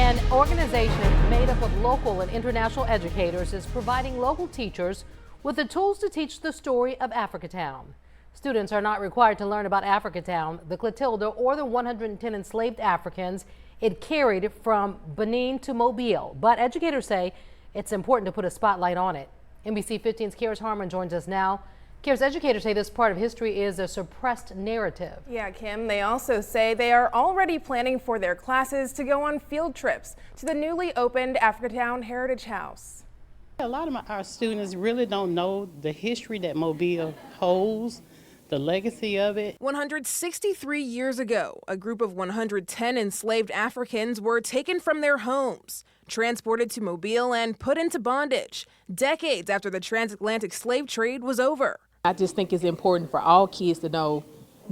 An organization made up of local and international educators is providing local teachers with the tools to teach the story of Africatown. Students are not required to learn about Africatown, the Clotilda, or the 110 enslaved Africans it carried from Benin to Mobile. But educators say it's important to put a spotlight on it. NBC 15's Kira's Harmon joins us now. Kira's, educators say this part of history is a suppressed narrative. Yeah, Kim, they also say they are already planning for their classes to go on field trips to the newly opened Africatown Heritage House. A lot of our students really don't know the history that Mobile holds, the legacy of it. 163 years ago, a group of 110 enslaved Africans were taken from their homes, transported to Mobile and put into bondage, decades after the Transatlantic Slave Trade was over. I just think it's important for all kids to know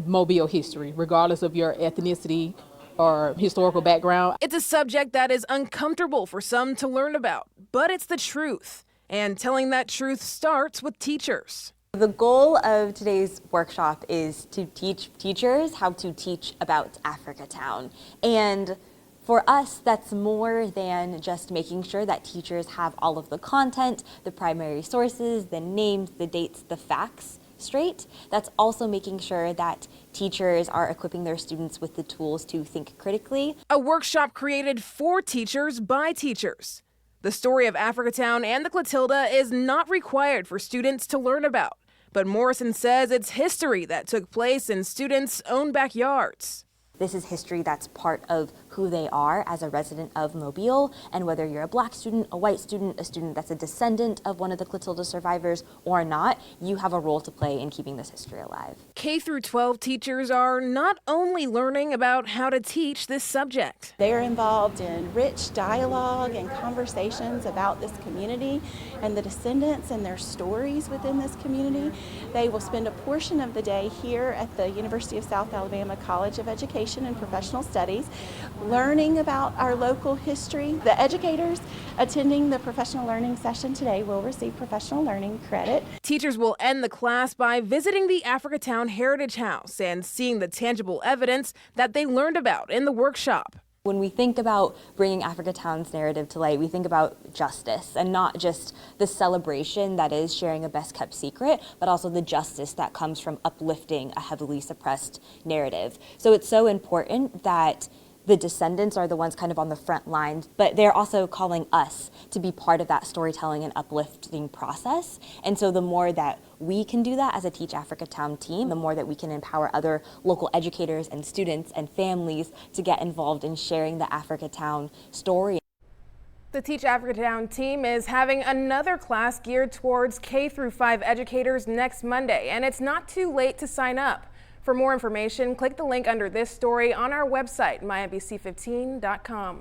Mobile history, regardless of your ethnicity or historical background. It's a subject that is uncomfortable for some to learn about, but it's the truth. And telling that truth starts with teachers. The goal of today's workshop is to teach teachers how to teach about Africatown. And for us, that's more than just making sure that teachers have all of the content, the primary sources, the names, the dates, the facts straight. That's also making sure that teachers are equipping their students with the tools to think critically. A workshop created for teachers by teachers. The story of Africatown and the Clotilda is not required for students to learn about. But Morrison says it's history that took place in students' own backyards. This is history that's part of who they are as a resident of Mobile, and whether you're a black student, a white student, a student that's a descendant of one of the Clotilda survivors or not, you have a role to play in keeping this history alive. K through 12 teachers are not only learning about how to teach this subject. They are involved in rich dialogue and conversations about this community and the descendants and their stories within this community. They will spend a portion of the day here at the University of South Alabama College of Education and Professional Studies, learning about our local history. The educators attending the professional learning session today will receive professional learning credit. Teachers will end the class by visiting the Africatown Heritage House and seeing the tangible evidence that they learned about in the workshop. When we think about bringing Africatown's narrative to light, we think about justice, and not just the celebration that is sharing a best-kept secret, but also the justice that comes from uplifting a heavily suppressed narrative. So it's so important that the descendants are the ones kind of on the front lines, but they're also calling us to be part of that storytelling and uplifting process. And so the more that we can do that as a Teach Africatown team, the more that we can empower other local educators and students and families to get involved in sharing the Africatown story. The Teach Africatown team is having another class geared towards K through 5 educators next Monday, and it's not too late to sign up. For more information, click the link under this story on our website, mynbc15.com.